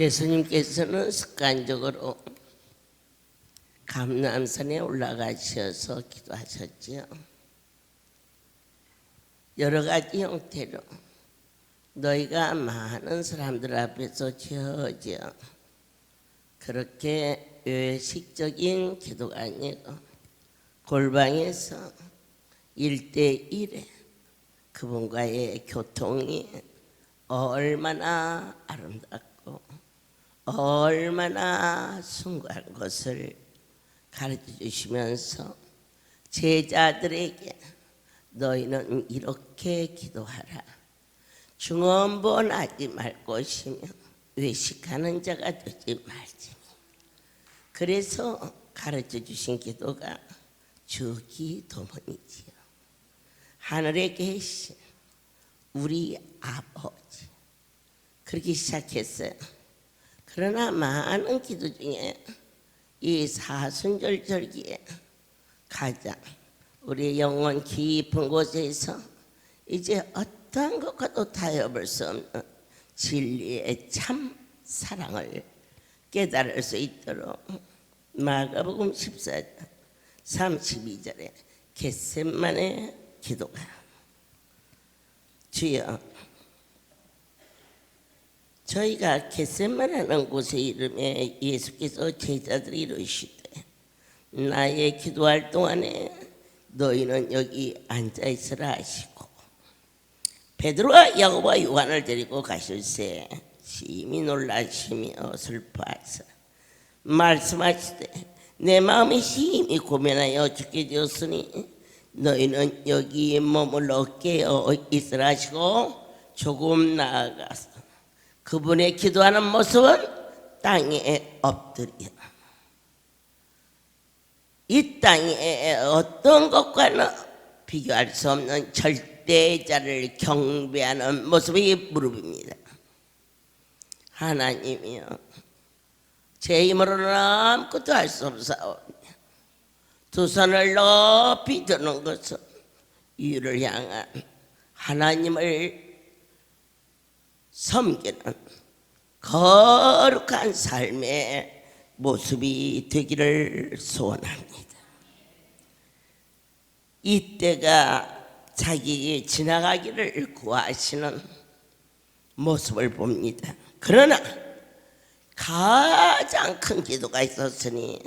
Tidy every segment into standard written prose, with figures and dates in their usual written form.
예수님께서는 습관적으로 감람산에 올라가셔서 기도하셨지요. 여러 가지 형태로 너희가 많은 사람들 앞에서 저저 그렇게 외식적인 기도가 아니고 골방에서 1대1에 그분과의 교통이 얼마나 아름답고 얼마나 숭고한 것을 가르쳐 주시면서 제자들에게 너희는 이렇게 기도하라. 중언부언하지 말 것이며 외식하는 자가 되지 말지니. 그래서 가르쳐 주신 기도가 주기도문이지요. 하늘에 계신 우리 아버지 그렇게 시작했어요. 그러나 많은 기도 중에 이 사순절절기에 가장 우리 영혼 깊은 곳에서 이제 어떠한 것과도 타협할 수 없는 진리의 참 사랑을 깨달을 수 있도록 마가복음 14장 32절에 겟세마네 기도가 주여 저희가 겟세마네라는 곳의 이름에 예수께서 제자들이 이르시되 나의 기도할 동안에 너희는 여기 앉아있으라 하시고 베드로와 야고보와 요한을 데리고 가실새 심히 놀라시며 슬퍼하사 말씀하시되 내 마음이 심히 고민하여 죽게 되었으니 너희는 여기 머물러 깨어 있으라 하시고 조금 나아가서 그분의 기도하는 모습은 땅에 엎드려 이 땅에 어떤 것과는 비교할 수 없는 절대자를 경배하는 모습이 무릎입니다. 하나님이여 제 힘으로는 아무것도 할 수 없사오니 두 손을 높이 드는 것은 이를 향한 하나님을 섬기는 거룩한 삶의 모습이 되기를 소원합니다. 이때가 자기에게 지나가기를 구하시는 모습을 봅니다. 그러나 가장 큰 기도가 있었으니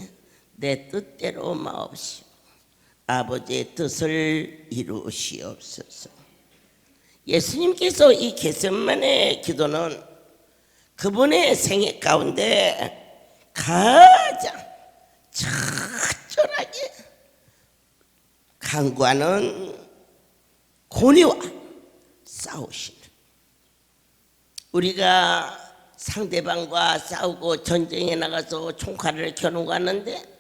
내 뜻대로 마옵시고 아버지의 뜻을 이루시옵소서. 예수님께서 이 겟세마네 기도는 그분의 생애 가운데 가장 적절하게 간구하는 고뇌와 싸우시는, 우리가 상대방과 싸우고 전쟁에 나가서 총칼을 겨누고 하는데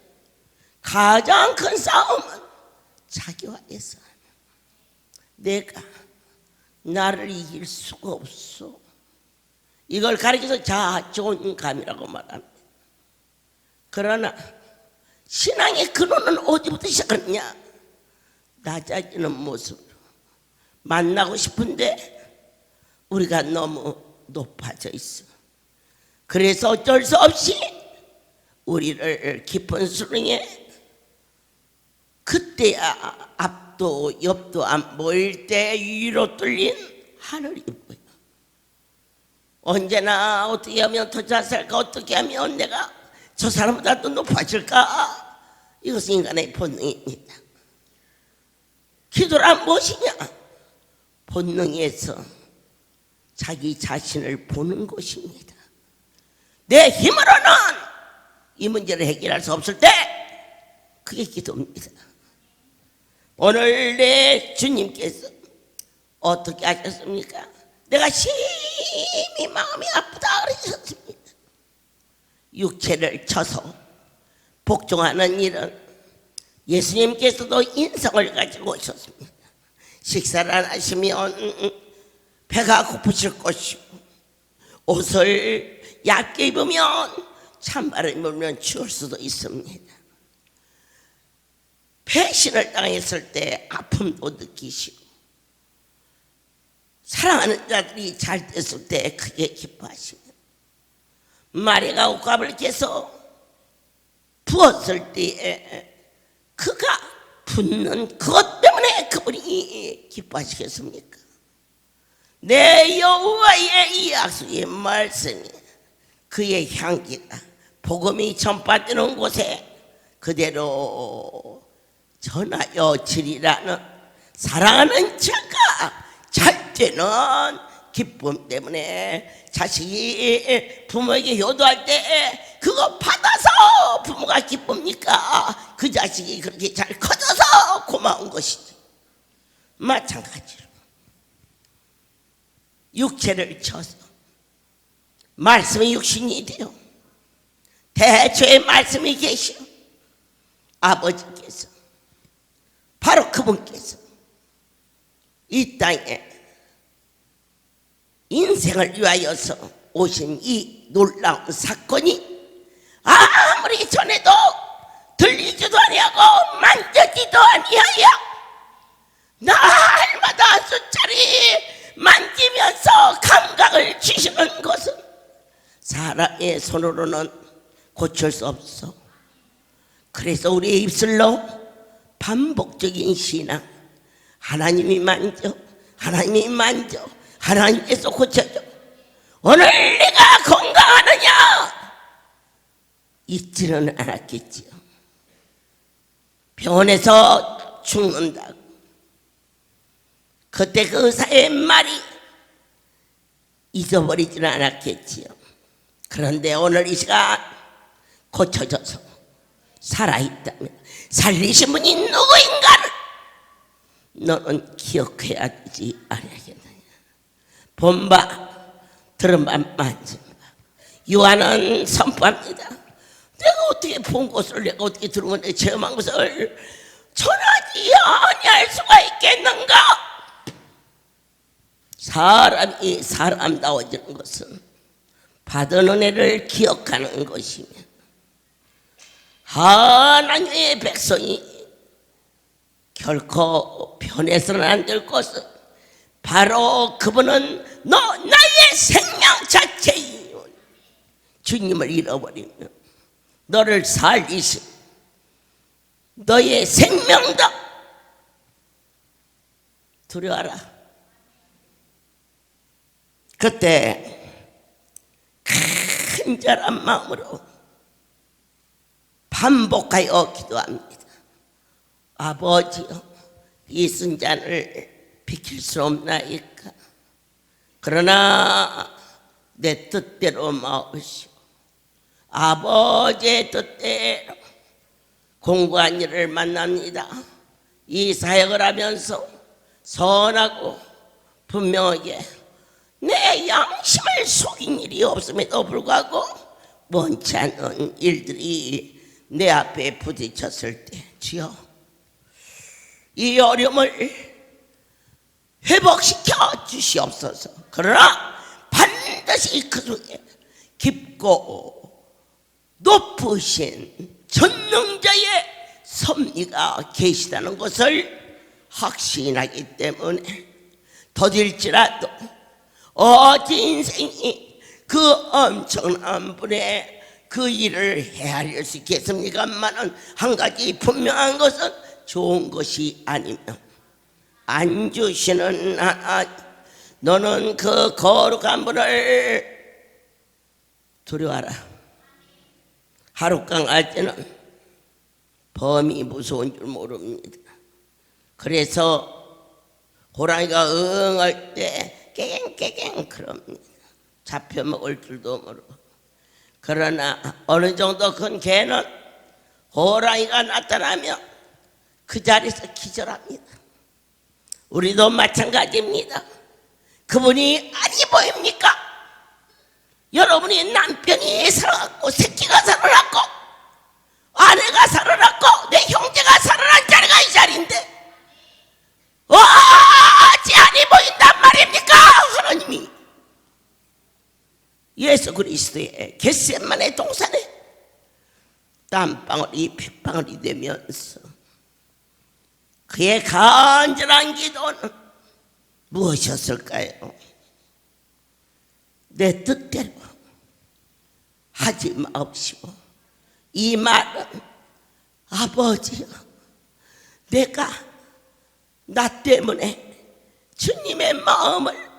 가장 큰 싸움은 자기와의 싸움. 내가 나를 이길 수가 없어. 이걸 가리켜서 자존감이라고 말합니다. 그러나 신앙의 근원은 어디부터 시작하느냐? 낮아지는 모습으로 만나고 싶은데 우리가 너무 높아져 있어. 그래서 어쩔 수 없이 우리를 깊은 수렁에 그때야 앞도 옆도 안 보일 때 위로 뚫린 하늘이 보여. 언제나 어떻게 하면 더 잘살까? 어떻게 하면 내가 저 사람보다 더 높아질까? 이것은 인간의 본능입니다. 기도란 무엇이냐? 본능에서 자기 자신을 보는 것입니다. 내 힘으로는 이 문제를 해결할 수 없을 때 그게 기도입니다. 오늘 내 주님께서 어떻게 하셨습니까? 내가 심히 마음이 아프다 그러셨습니다. 육체를 쳐서 복종하는 일은 예수님께서도 인성을 가지고 오셨습니다. 식사를 안 하시면 배가 고프실 것이고 옷을 얇게 입으면 찬바를 입으면 추울 수도 있습니다. 배신을 당했을 때 아픔도 느끼시고 사랑하는 자들이 잘 됐을 때 크게 기뻐하시며 마리가 옥합을 깨서 부었을 때에 그가 붓는 그것 때문에 그분이 기뻐하시겠습니까? 내 여호와의 이 약속의 말씀이 그의 향기가 복음이 전파되는 곳에 그대로 전하여 지리라는 사랑하는 자가 잘 되는 기쁨 때문에 자식이 부모에게 효도할 때 그거 받아서 부모가 기쁩니까? 그 자식이 그렇게 잘 커져서 고마운 것이지. 마찬가지로 육체를 쳐서 말씀이 육신이 되어 대초에 말씀이 계시오. 아버지께서 바로 그분께서 이 땅에 인생을 위하여서 오신 이 놀라운 사건이 아무리 전에도 들리지도 아니하고 만져지도 아니하여 날마다 한 수짜리 만지면서 감각을 주시는 것은 사람의 손으로는 고칠 수 없어. 그래서 우리의 입술로 반복적인 신앙, 하나님이 만져, 하나님이 만져, 하나님께서 고쳐줘. 오늘 내가 건강하느냐? 잊지는 않았겠지요. 병원에서 죽는다고. 그때 그 의사의 말이 잊어버리지는 않았겠지요. 그런데 오늘 이 시간 고쳐져서 살아있다면 살리신 분이 누구인가를 너는 기억해야 되지 않겠느냐. 본바 들은 바 만진 바 요한은 선포합니다. 내가 어떻게 본 것을 내가 어떻게 들은 건데 체험한 것을 전하지 아니할 수가 있겠는가. 사람이 사람다워지는 것은 받은 은혜를 기억하는 것이며 하나님의 백성이 결코 변해서는 안 될 것은 바로 그분은 너 나의 생명 자체이니 주님을 잃어버리면 너를 살리신 너의 생명다. 두려워라. 그때 큰절한 마음으로 반복하여 기도합니다. 아버지여, 이 순잔을 비킬 수 없나이까. 그러나 내 뜻대로 마옵시오. 아버지의 뜻대로 공고한 일을 만납니다. 이 사역을 하면서 선하고 분명하게 내 양심을 속인 일이 없음에도 불구하고 원치 않은 일들이 내 앞에 부딪혔을 때 주여 이 어려움을 회복시켜 주시옵소서. 그러나 반드시 그 속에 깊고 높으신 전능자의 섭리가 계시다는 것을 확신하기 때문에 더딜지라도 어제 인생이 그 엄청난 분의 그 일을 헤아릴 수 있겠습니까만은 한 가지 분명한 것은 좋은 것이 아니면 안 주시는 하나님, 너는 그 거룩한 분을 두려워하라. 하룻강 할 때는 범이 무서운 줄 모릅니다. 그래서 호랑이가 응할 때 깨갱깨갱 그럽니다. 잡혀먹을 줄도 모르고. 그러나 어느 정도 큰 개는 호랑이가 나타나면 그 자리에서 기절합니다. 우리도 마찬가지입니다. 그분이 아니 보입니까? 여러분이 남편이 살아났고 새끼가 살아났고 아내가 살아났고 내 형제가 살아난 자리가 이 자리인데 어찌 아니 보인단 말입니까? 하나님이 예수 그리스도의 겟세마네 동산에 땀방울이 핏방울이 되면서 그의 간절한 기도는 무엇이었을까요? 내 뜻대로 하지 마옵시고 이 말은 아버지여 내가 나 때문에 주님의 마음을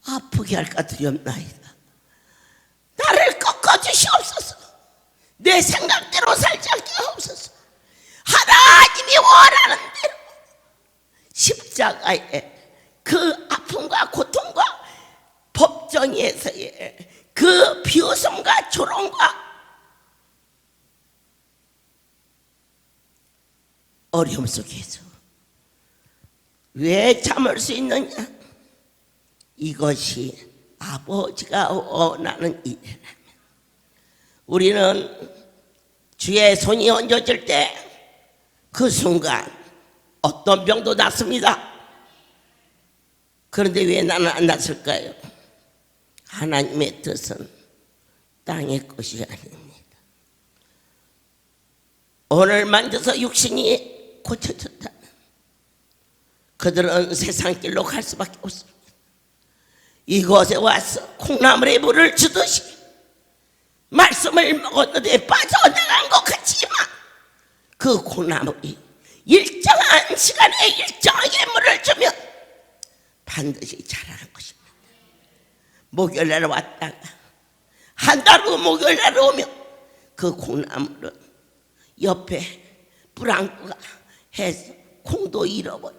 아프게 할까 두렵나이다. 나를 꺾어주시옵소서. 내 생각대로 살지 않게 하옵소서. 하나님이 원하는 대로 십자가의 그 아픔과 고통과 법정에서의 그 비웃음과 조롱과 어려움 속에서 왜 참을 수 있느냐? 이것이 아버지가 원하는 일이라면 우리는 주의 손이 얹어질 때 그 순간 어떤 병도 낫습니다. 그런데 왜 나는 안 낫을까요? 하나님의 뜻은 땅의 것이 아닙니다. 오늘 만져서 육신이 고쳐졌다면 그들은 세상 길로 갈 수밖에 없습니다. 이곳에 와서 콩나물에 물을 주듯이 말씀을 먹었는데 빠져나간 것 같지만 그 콩나물이 일정한 시간에 일정하게 물을 주면 반드시 자라는 것입니다. 목요일날 왔다가 한 달 후 목요일날 오면 그 콩나물은 옆에 뿌랑구가 해서 콩도 잃어버려.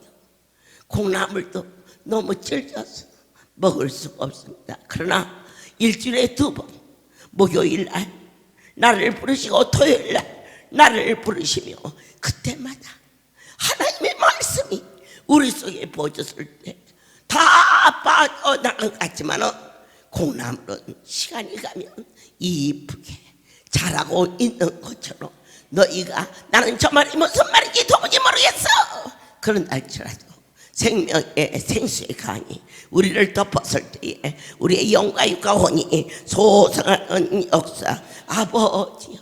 콩나물도 너무 질겨서 먹을 수가 없습니다. 그러나 일주일에 2번 목요일날 나를 부르시고 토요일날 나를 부르시며 그때마다 하나님의 말씀이 우리 속에 보여졌을 때 다 빠져나간 것 같지만은 콩나물은 시간이 가면 이쁘게 자라고 있는 것처럼 너희가 나는 저 말이 무슨 말인지 도무지 모르겠어. 그런 날짜라도 생명의 생수의 강이 우리를 덮었을 때에 우리의 영과 육과 혼이 소성하는 역사 아버지여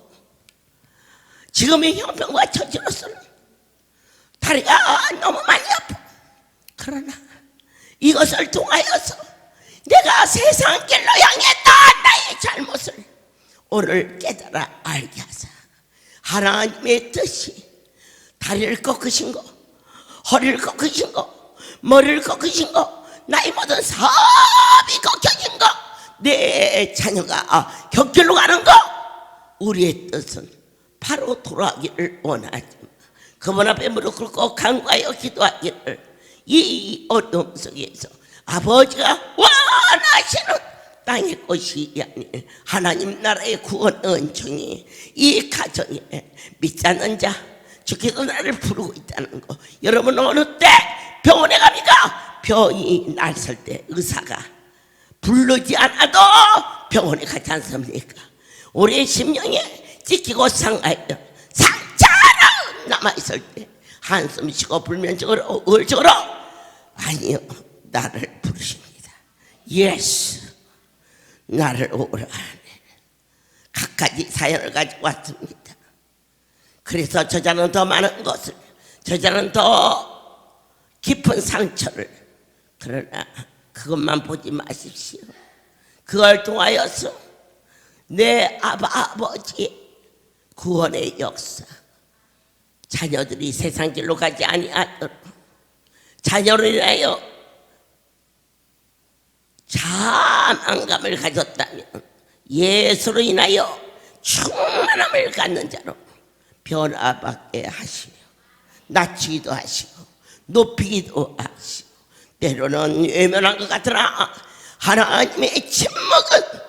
지금의 형편과 처지로서는 다리가 너무 많이 아파. 그러나 이것을 통하여서 내가 세상 길로 향했다 나의 잘못을 오늘 깨달아 알게 하사 하나님의 뜻이 다리를 꺾으신 거 허리를 꺾으신 거 머리를 꺾으신 거 나의 모든 사업이 꺾여진 거 내 자녀가 격길로 가는 거 우리의 뜻은 바로 돌아가기를 원하지만 그분 앞에 무릎 꿇고 간구하여 기도하기를 이 어둠 속에서 아버지가 원하시는 땅의 것이 아닌 하나님 나라의 구원 은총이 이 가정에 믿지 않는 자 주께서 나를 부르고 있다는 거 여러분 어느 때 병원에 갑니까? 병이 났을 때 의사가 부르지 않아도 병원에 가지 않습니까? 우리의 심령에 찢기고 상하여 상처로 남아있을 때 한숨 쉬고 불면증으로 우울증으로 아니요 나를 부르십니다. 예수 나를 오라 하네. 갖가지 사연을 가지고 왔습니다. 그래서 저자는 더 많은 것을 저자는 더 깊은 상처를 그러나 그것만 보지 마십시오. 그걸 통하여서 내 아버지의 구원의 역사 자녀들이 세상 길로 가지 아니하도록 자녀로 인하여 자만감을 가졌다면 예수로 인하여 충만함을 갖는 자로 변화받게 하시며 낮추기도 하시고 높이기도 하시고 때로는 외면한 것 같으나 하나님의 침묵은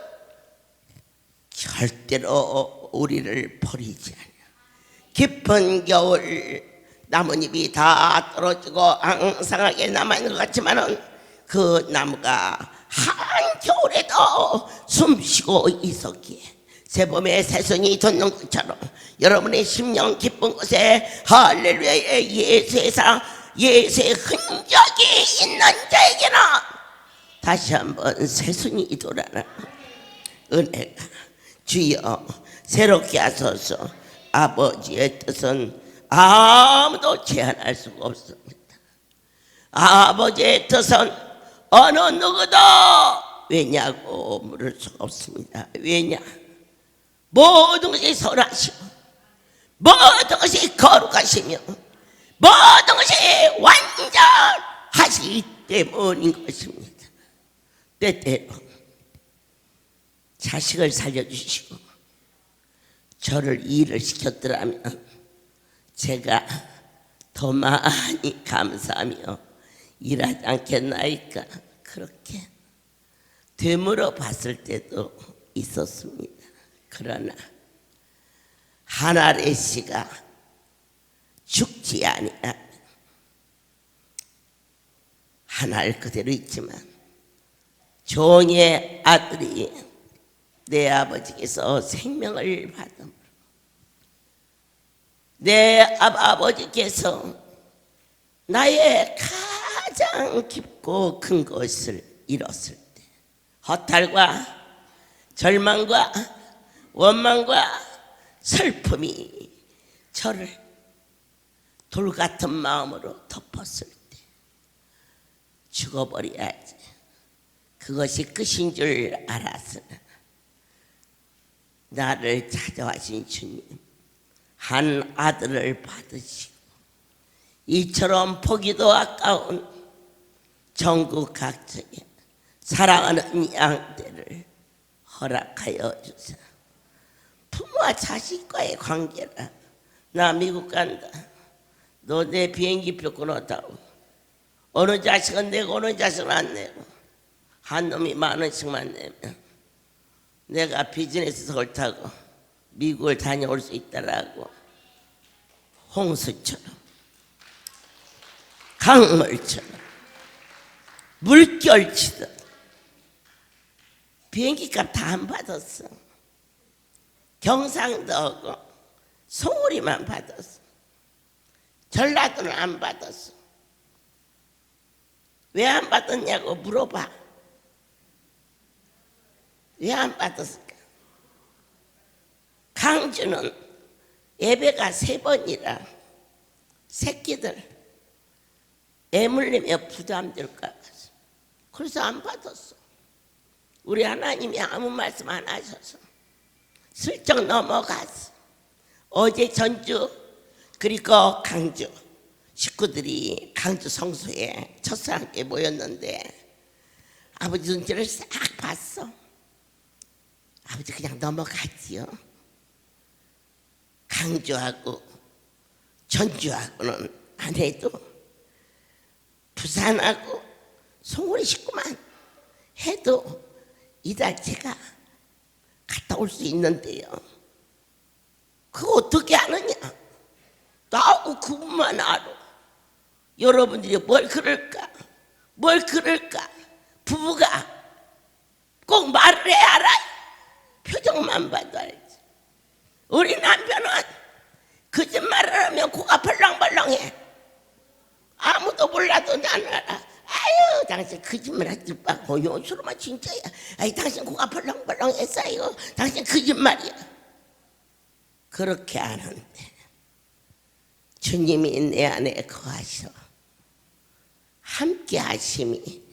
절대로 우리를 버리지 않아. 깊은 겨울 나뭇잎이 다 떨어지고 앙상하게 남아있는 것 같지만은 그 나무가 한겨울에도 숨쉬고 있었기에 새봄의 새순이 돋는 것처럼 여러분의 심령 깊은 곳에 할렐루야의 예수의 사랑 예수의 흔적이 있는 자에게는 다시 한번 새순이 돌아라 은혜가 주여 새롭게 하소서. 아버지의 뜻은 아무도 제한할 수가 없습니다. 아버지의 뜻은 어느 누구도 왜냐고 물을 수가 없습니다. 왜냐? 모든 것이 선하시고 모든 것이 거룩하시며 모든 것이 완전하시기 때문인 것입니다. 때때로 자식을 살려주시고 저를 일을 시켰더라면 제가 더 많이 감사하며 일하지 않겠나이까. 그렇게 되물어 봤을 때도 있었습니다. 그러나 하나의 씨가 죽지 아니하며 하나를 그대로 있지만 종의 아들이 내 아버지께서 생명을 받음으로 내 아버지께서 나의 가장 깊고 큰 것을 잃었을 때 허탈과 절망과 원망과 슬픔이 저를 돌같은 마음으로 덮었을 때 죽어버려야지 그것이 끝인 줄 알았으나 나를 찾아와신 주님 한 아들을 받으시고 이처럼 보기도 아까운 전국 각지에 사랑하는 양떼를 허락하여 주사. 부모와 자식과의 관계라. 나 미국 간다. 너 내 비행기표 끊었다고. 어느 자식은 내고 어느 자식은 안 내고 한 놈이 10,000원씩만 내면 내가 비즈니스석을 타고 미국을 다녀올 수 있다라고. 홍수처럼 강물처럼 물결치듯 비행기값 다 안 받았어. 경상도 하고 송우리만 받았어. 전라도는 안 받았어. 왜 안 받았냐고 물어봐. 왜 안 받았을까? 강주는 예배가 3번이라 새끼들 애물리며 부담될까 봐. 그래서 안 받았어. 우리 하나님이 아무 말씀 안 하셔서 슬쩍 넘어갔어. 어제 전주 그리고 강주 식구들이 강주 성소에 첫사랑에 모였는데 아버지 눈치를 싹 봤어. 아버지 그냥 넘어갔지요. 강주하고 전주하고는 안 해도 부산하고 송우리 식구만 해도 이달 제가 갔다 올 수 있는데요. 그거 어떻게 아느냐? 나하고 그분만 알아. 여러분들이 뭘 그럴까? 뭘 그럴까? 부부가 꼭 말을 해야 알아. 표정만 봐도 알지. 우리 남편은 거짓말을 하면 코가 벌렁벌렁해. 아무도 몰라도 나는 알아. 아유 당신 거짓말하지 마. 고요스러만 진짜야. 아이 당신 코가 벌렁벌렁했어. 이거 당신 거짓말이야. 그렇게 하는데 주님이 내 안에 거하셔 함께 하심이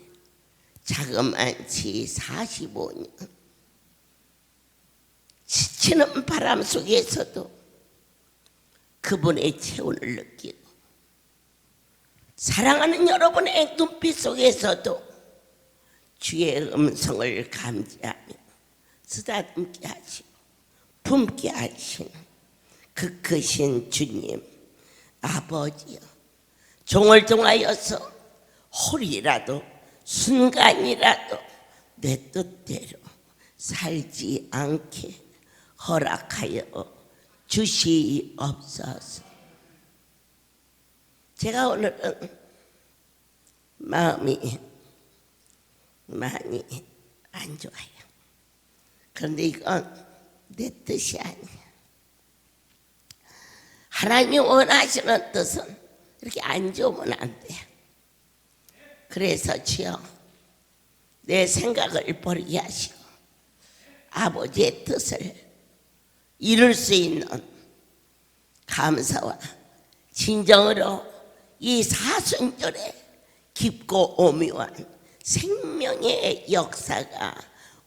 자그만치 45년 지치는 바람 속에서도 그분의 체온을 느끼고 사랑하는 여러분의 눈빛 속에서도 주의 음성을 감지하며 쓰다듬게 하시고 품게 하시는 그 크신 주님 아버지여, 종을 통하여서 홀이라도 순간이라도 내 뜻대로 살지 않게 허락하여 주시옵소서. 제가 오늘은 마음이 많이 안 좋아요. 그런데 이건 내 뜻이 아니야. 하나님이 원하시는 뜻은 이렇게 안 좋으면 안 돼. 그래서 주여 내 생각을 버리게 하시고 아버지의 뜻을 이룰 수 있는 감사와 진정으로 이 사순절에 깊고 오묘한 생명의 역사가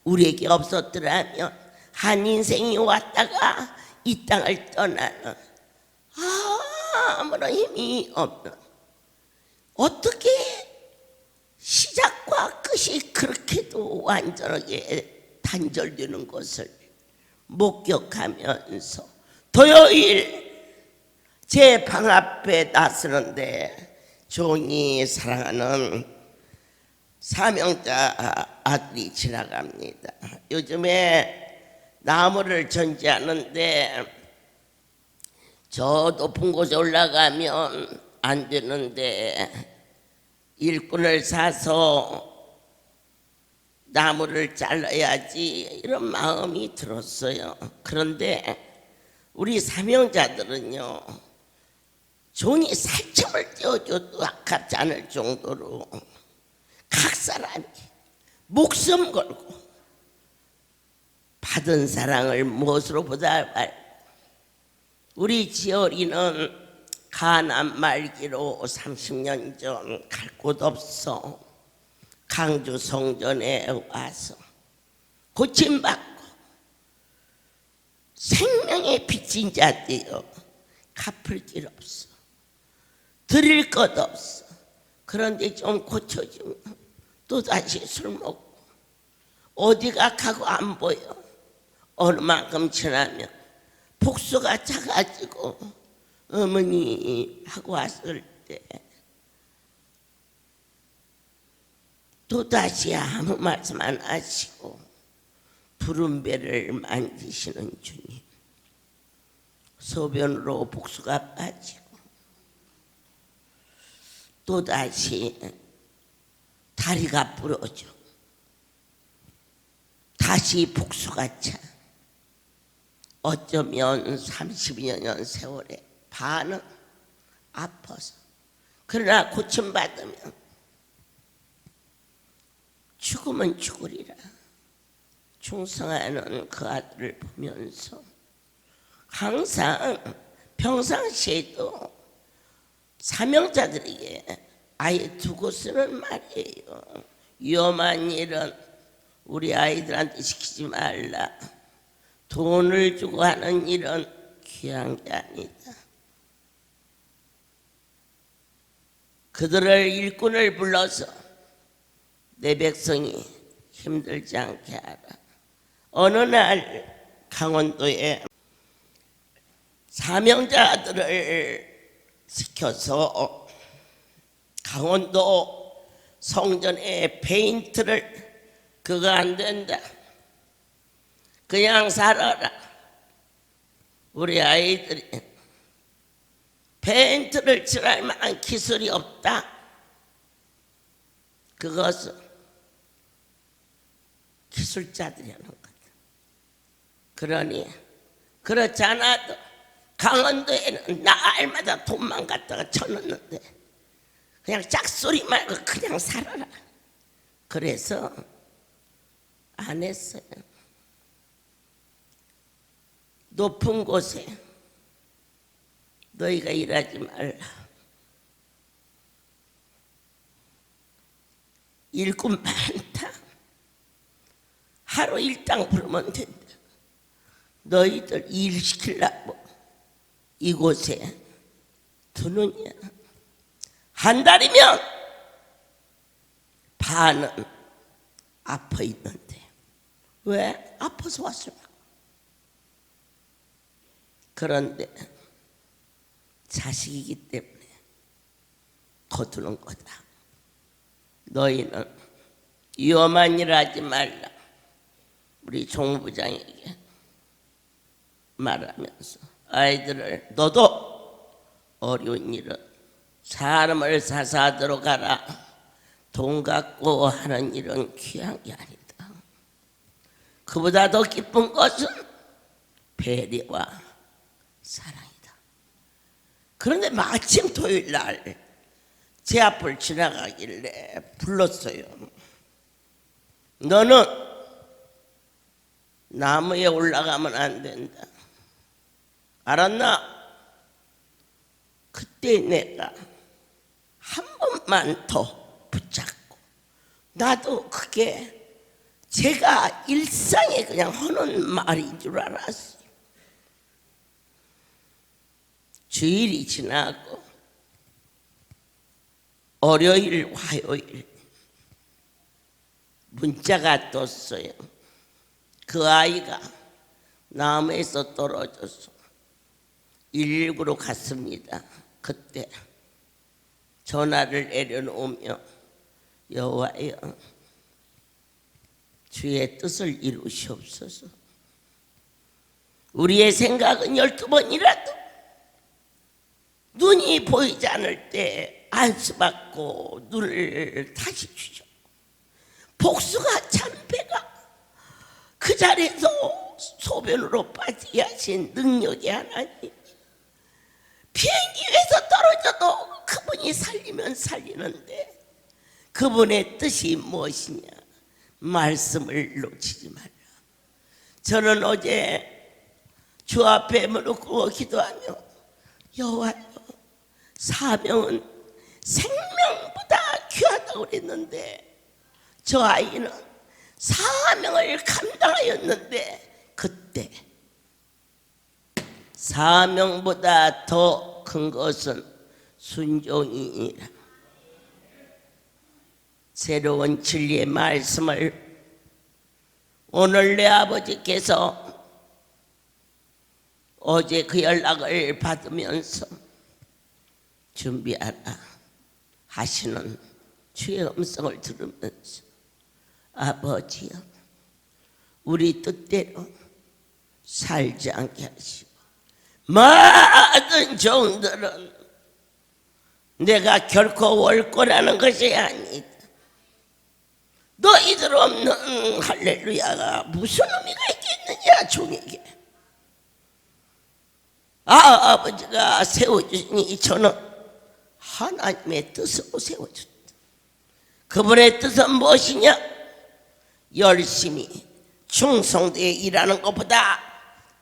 우리에게 없었더라면 한 인생이 왔다가 이 땅을 떠나는 아무런 힘이 없는, 어떻게 시작과 끝이 그렇게도 완전하게 단절되는 것을 목격하면서 토요일 제 방 앞에 나서는데 종이 사랑하는 사명자 아들이 지나갑니다. 요즘에 나무를 전지하는데 저 높은 곳에 올라가면 안 되는데 일꾼을 사서 나무를 잘라야지 이런 마음이 들었어요. 그런데 우리 사명자들은요, 종이 살점을 떼어줘도 아깝지 않을 정도로 각 사람이 목숨 걸고 받은 사랑을 무엇으로 보답할. 우리 지어리는 가난 말기로 30년 전 갈 곳 없어 강주 성전에 와서 고침받고 생명의 빚진 자되어 갚을 길 없어, 드릴 것 없어. 그런데 좀 고쳐지면 또다시 술 먹고 어디가 가고 안 보여. 어느 만큼 지나면 복수가 작아지고 어머니 하고 왔을 때 또다시 아무 말씀 안 하시고 푸른 배를 만지시는 주님, 소변으로 복수가 빠지고 또다시 다리가 부러져 다시 복수가 차. 어쩌면 30여 년 세월에 반은 아파서, 그러나 고침받으면 죽으면 죽으리라 충성하는 그 아들을 보면서 항상 평상시에도 사명자들에게 아예 두고 쓰는 말이에요. 위험한 일은 우리 아이들한테 시키지 말라. 돈을 주고 하는 일은 귀한 게 아니다. 그들을 일꾼을 불러서 내 백성이 힘들지 않게 하라. 어느 날 강원도에 사명자들을 시켜서 강원도 성전에 페인트를, 그거 안 된다, 그냥 살아라. 우리 아이들이 페인트를 칠할 만한 기술이 없다. 그것은 기술자들이 하는 거다. 그러니 그렇지 않아도 강원도에는 날마다 돈만 갖다가 쳐넣는데 그냥 짝소리 말고 그냥 살아라. 그래서 안 했어요. 높은 곳에 너희가 일하지 말라. 일꾼 많다. 하루 일당 부르면 된다. 너희들 일 시키려고 이곳에 두느냐. 한 달이면 반은 아파 있는데 왜? 아파서 왔으면. 그런데 자식이기 때문에 거두는 거다. 너희는 위험한 일 하지 말라. 우리 종부장에게 말하면서 아이들을, 너도 어려운 일은 사람을 사사하도록 가라. 돈 갖고 하는 일은 귀한 게 아니다. 그보다 더 기쁜 것은 배려와 사랑이다. 그런데 마침 토요일 날 제 앞을 지나가길래 불렀어요. 너는 나무에 올라가면 안 된다. 알았나? 그때 내가 한 번만 더 붙잡고, 나도 그게 제가 일상에 그냥 하는 말인 줄 알았어요. 주일이 지나고 월요일, 화요일 문자가 떴어요. 그 아이가 나무에서 떨어져서 119로 갔습니다. 그때 전화를 내려놓으며 여호와여 주의 뜻을 이루시옵소서. 우리의 생각은 12번이라도 눈이 보이지 않을 때 안수받고 눈을 다시 주죠. 복수가 참배가 그 자리에서 소변으로 빠지게 하신 능력의 하나님, 비행기 위에서 떨어져도 그분이 살리면 살리는데 그분의 뜻이 무엇이냐? 말씀을 놓치지 말라. 저는 어제 주 앞에 무릎 꿇고 기도하며 여호와여 사명은 생명보다 귀하다고 그랬는데 저 아이는 사명을 감당하였는데 그때 사명보다 더 큰 것은 순종이니라. 새로운 진리의 말씀을 오늘 내 아버지께서 어제 그 연락을 받으면서 준비하라 하시는 주의 음성을 들으면서 아버지여 우리 뜻대로 살지 않게 하시고 모든 종들은 내가 결코 올 거라는 것이 아니다. 너희들 없는 할렐루야가 무슨 의미가 있겠느냐 종에게. 아버지가 세워주시니 저는 하나님의 뜻으로 세워줬다. 그분의 뜻은 무엇이냐? 열심히 충성되어 일하는 것보다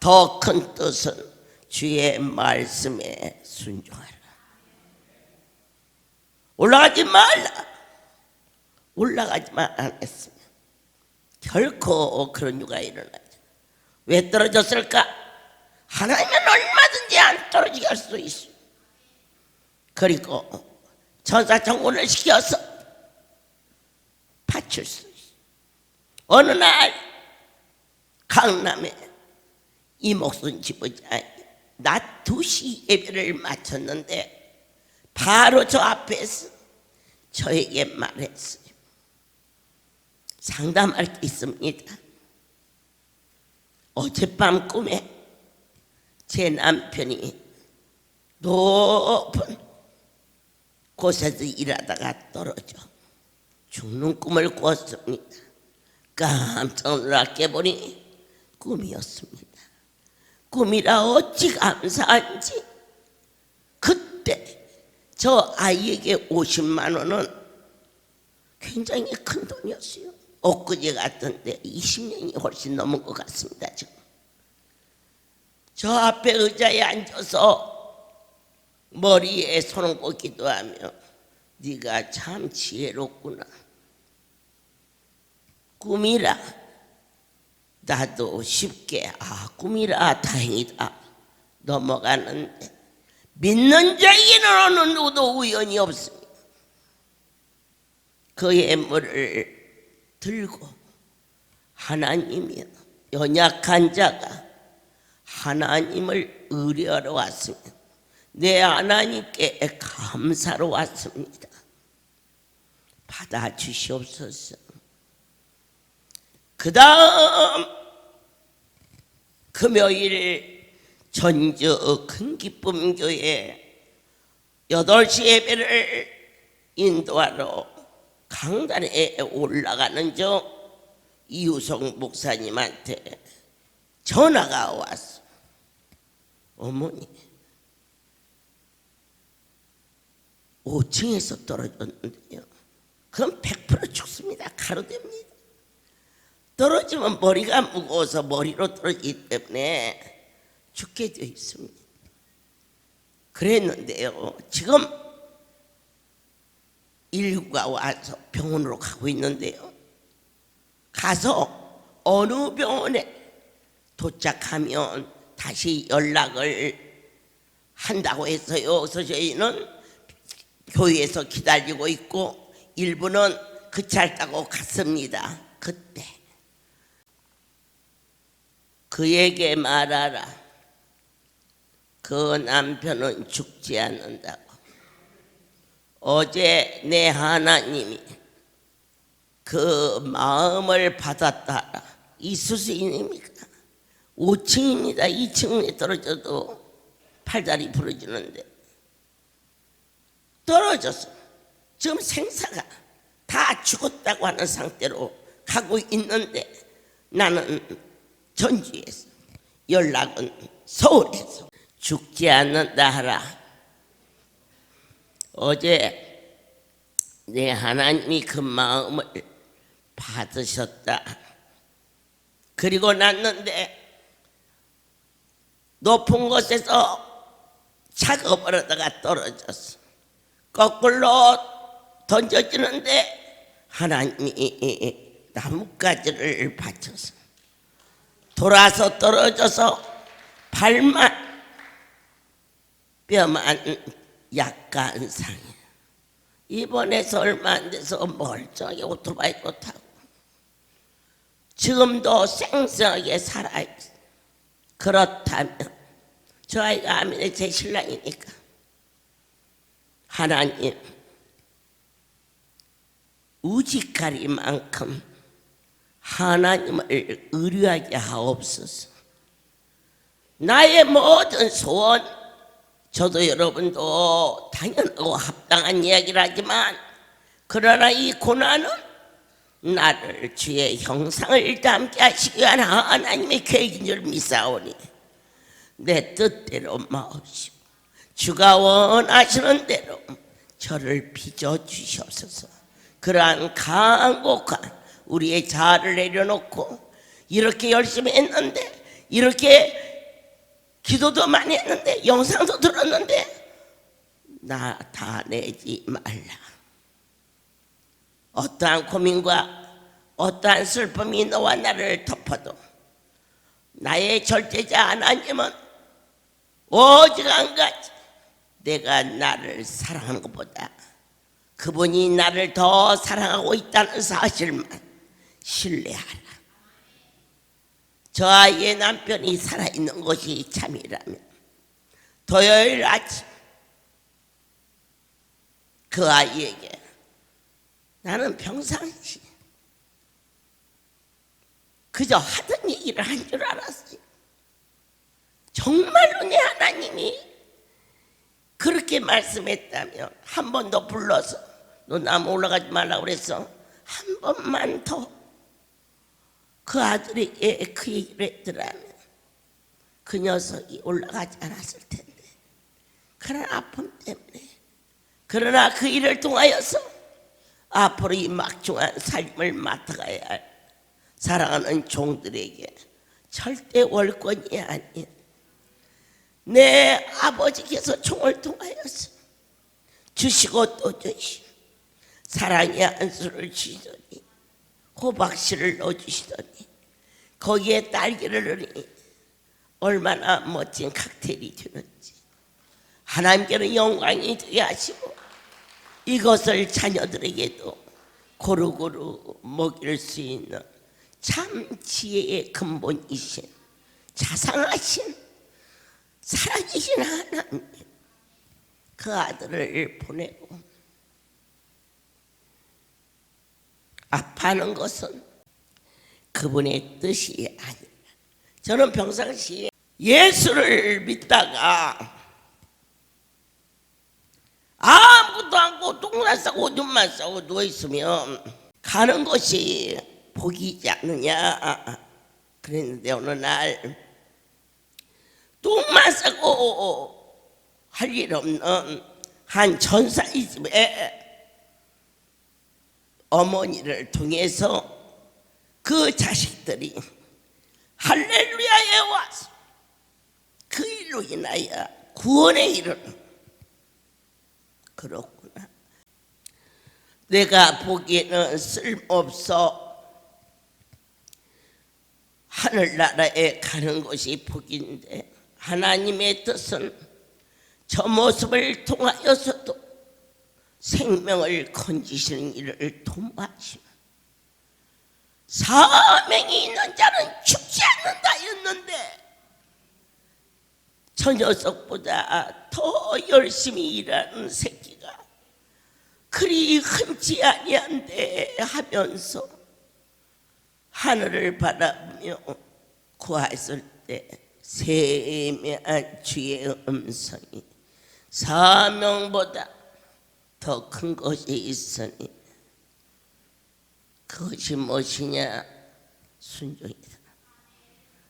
더 큰 뜻은 주의 말씀에 순종하라. 올라가지 말라. 올라가지만 않았으면 결코 그런 일가 일어나지. 왜 떨어졌을까? 하나님은 얼마든지 안 떨어지게 할 수 있어. 그리고 천사 청군을 시켜서 바칠 수 있어. 어느 날 강남에 이목순 지부장이 낮 2시 예배를 마쳤는데 바로 저 앞에서 저에게 말했어요. 상담할 게 있습니다. 어젯밤 꿈에 제 남편이 높은 곳에서 일하다가 떨어져 죽는 꿈을 꾸었습니다. 깜짝 놀라 깨보니 꿈이었습니다. 꿈이라 어찌 감사한지 그때 저 아이에게 50만 원은 굉장히 큰 돈이었어요. 엊그제 같은데 20년이 훨씬 넘은 것 같습니다. 지금 저 앞에 의자에 앉아서 머리에 손을 꽂고 기도하며 네가 참 지혜롭구나. 꿈이라 나도 쉽게 꿈이라 다행이다 넘어가는데 믿는 자에게는 어느 누구도 우연이 없습니다. 그 예물을 들고 하나님이 연약한 자가 하나님을 의뢰하러 왔습니다. 내 하나님께 감사로 왔습니다. 받아주시옵소서. 그 다음 금요일 전주 큰기쁨교회 8시 예배를 인도하러 강단에 올라가는 중 이우성 목사님한테 전화가 왔어. 어머니 5층에서 떨어졌는데요. 그럼 100% 죽습니다. 가로됩니다. 떨어지면 머리가 무거워서 머리로 떨어지기 때문에 죽게 되어 있습니다. 그랬는데요. 지금 119가 와서 병원으로 가고 있는데요. 가서 어느 병원에 도착하면 다시 연락을 한다고 했어요. 그래서 저희는 교회에서 기다리고 있고 일부는 그 차를 타고 갔습니다. 그때 그에게 말하라. 그 남편은 죽지 않는다고. 어제 내 하나님이 그 마음을 받았다. 이 수수인입니까? 5층입니다. 2층에 떨어져도 팔다리 부러지는데 떨어져서 지금 생사가 다 죽었다고 하는 상태로 가고 있는데 나는 전주에서, 연락은 서울에서. 죽지 않는다 하라. 어제 내 하나님이 그 마음을 받으셨다. 그리고 났는데 높은 곳에서 작업을 하다가 떨어졌어. 거꾸로 던져지는데 하나님이 나뭇가지를 받쳐서 돌아서 떨어져서 발만 뼈만 약간 상해. 입원해서 얼마 안 돼서 멀쩡하게 오토바이도 타고 지금도 생생하게 살아있어. 그렇다면 저 아이가 아멘의 제 신랑이니까 하나님 우지가리만큼 하나님을 의뢰하게 하옵소서. 나의 모든 소원, 저도 여러분도 당연하고 합당한 이야기를 하지만 그러나 이 고난은 나를 주의 형상을 닮게 하시기 위한 하나님의 계획인 줄 믿사오니 내 뜻대로 마옵시고 주가 원하시는 대로 저를 빚어주시옵소서. 그러한 간곡한 우리의 자아를 내려놓고 이렇게 열심히 했는데, 이렇게 기도도 많이 했는데, 영상도 들었는데 나 다 내지 말라. 어떠한 고민과 어떠한 슬픔이 너와 나를 덮어도 나의 절대자 하나님은 오직 한 가지, 내가 나를 사랑하는 것보다 그분이 나를 더 사랑하고 있다는 사실만 신뢰하라. 저 아이의 남편이 살아있는 것이 참이라면 토요일 아침 그 아이에게 나는 평상시 그저 하던 얘기를 한 줄 알았어요. 정말로 내 하나님이 그렇게 말씀했다면 한 번 더 불러서, 너 나무 올라가지 말라고 그랬어, 한 번만 더 그 아들에게 그 얘기를 했더라면 그 녀석이 올라가지 않았을 텐데, 그런 아픔 때문에. 그러나 그 일을 통하여서 앞으로 이 막중한 삶을 맡아가야 할 사랑하는 종들에게 절대 월권이 아닌 내 아버지께서 총을 통하여서 주시고 또 주시고 사랑의 안수를 주시더니 호박씨를 넣어주시더니 거기에 딸기를 넣으니 얼마나 멋진 칵테일이 되는지, 하나님께는 영광이 되게 하시고 이것을 자녀들에게도 고루고루 먹일 수 있는 참 지혜의 근본이신 자상하신 살아계신 하나님, 그 아들을 보내고 아파하는 것은 그분의 뜻이 아니라, 저는 평상시에 예수를 믿다가 아무것도 않고 똥만 싸고 오줌만 싸고 누워있으면 가는 것이 복이지 않느냐 그랬는데, 어느 날 똥만 싸고 할 일 없는 한 전사의 집에 어머니를 통해서 그 자식들이 할렐루야에 와서 그 일로 인하여 구원에 이르는, 그렇구나. 내가 보기에는 쓸모없어 하늘나라에 가는 것이 복인데 하나님의 뜻은 저 모습을 통하여서도 생명을 건지시는 일을 도모하시는 사명이 있는 자는 죽지 않는다였는데 저 녀석보다 더 열심히 일하는 새끼가 그리 흔치 아니한데 하면서 하늘을 바라보며 구했을 때 세미한 주의 음성이 사명보다 더 큰 것이 있으니 그것이 무엇이냐? 순종이다.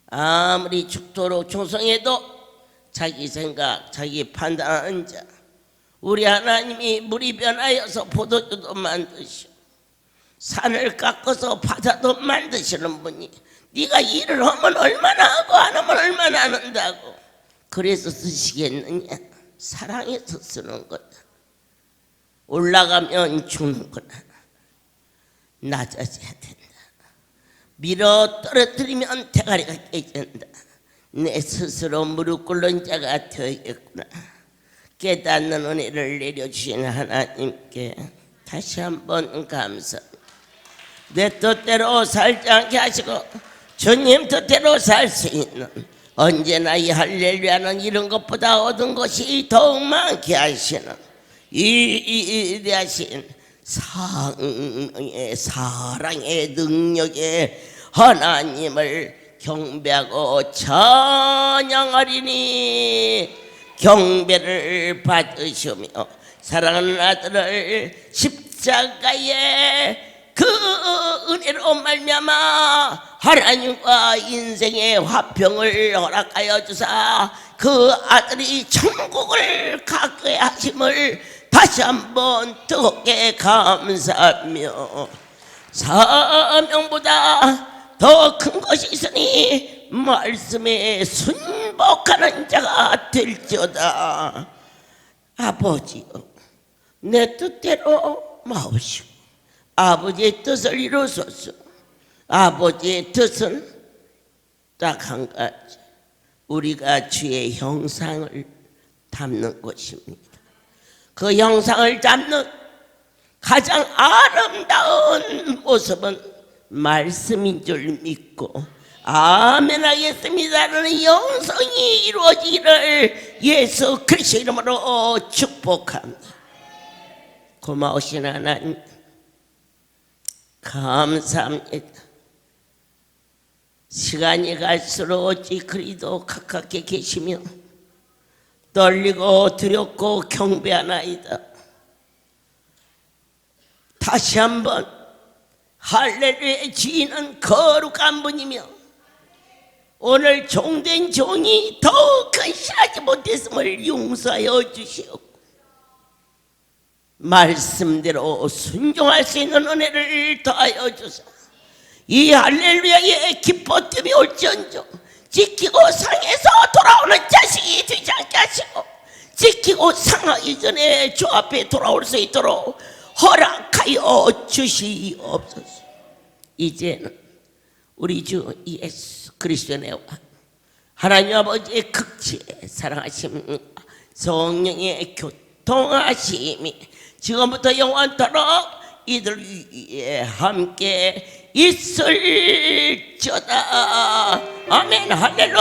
아무리 죽도록 충성해도 자기 생각, 자기 판단하는 자, 우리 하나님이 물이 변하여서 포도주도 만드시고 산을 깎아서 바다도 만드시는 분이 네가 일을 하면 얼마나 하고 안 하면 얼마나 안 한다고 그래서 쓰시겠느냐? 사랑해서 쓰는 거다. 올라가면 죽는구나. 낮아져야 된다. 밀어 떨어뜨리면 대가리가 깨진다. 내 스스로 무릎 꿇는 자가 되어야겠구나. 깨닫는 은혜를 내려주신 하나님께 다시 한번 감사합니다. 내 뜻대로 살지 않게 하시고 주님 뜻대로 살 수 있는 언제나 이 할렐루야는 이런 것보다 얻은 것이 더욱 많게 하시는 이 위대하신 사랑의 능력의 하나님을 경배하고 찬양하리니 경배를 받으시며 사랑하는 아들을 십자가에 그 은혜로 말미암아 하나님과 인생의 화평을 허락하여 주사 그 아들이 천국을 가게 하심을 다시 한번 뜨겁게 감사하며 사명보다 더 큰 것이 있으니 말씀에 순복하는 자가 될지어다. 아버지여, 내 뜻대로 마옵시고 아버지의 뜻을 이루소서. 아버지의 뜻은 딱 한 가지, 우리가 주의 형상을 담는 것입니다. 그 형상을 담는 가장 아름다운 모습은 말씀인 줄 믿고 아멘 하겠습니다라는 영성이 이루어지기를 예수 그리스도 이름으로 축복합니다. 고마우신 하나님 감사합니다. 시간이 갈수록 어찌 그리도 가깝게 계시며 떨리고 두렵고 경배하나이다. 다시 한번 할렐루야의 주인은 거룩한 분이며 오늘 종된 종이 더욱 근신하지 못했음을 용서하여 주시옵고 말씀대로 순종할 수 있는 은혜를 더하여 주사 이 할렐루야의 기뻐뜸이 올지언정 지키고 상해서 돌아오는 자식이 되지 않게 하시고 지키고 상하기 전에 주 앞에 돌아올 수 있도록 허락하여 주시옵소서. 이제는 우리 주 예수 그리스도의 은혜와 하나님 아버지의 극치에 사랑하심과 성령의 교통하심이 지금부터 영원토록 이들 위에 함께 있을지어다. 아멘 할렐루야.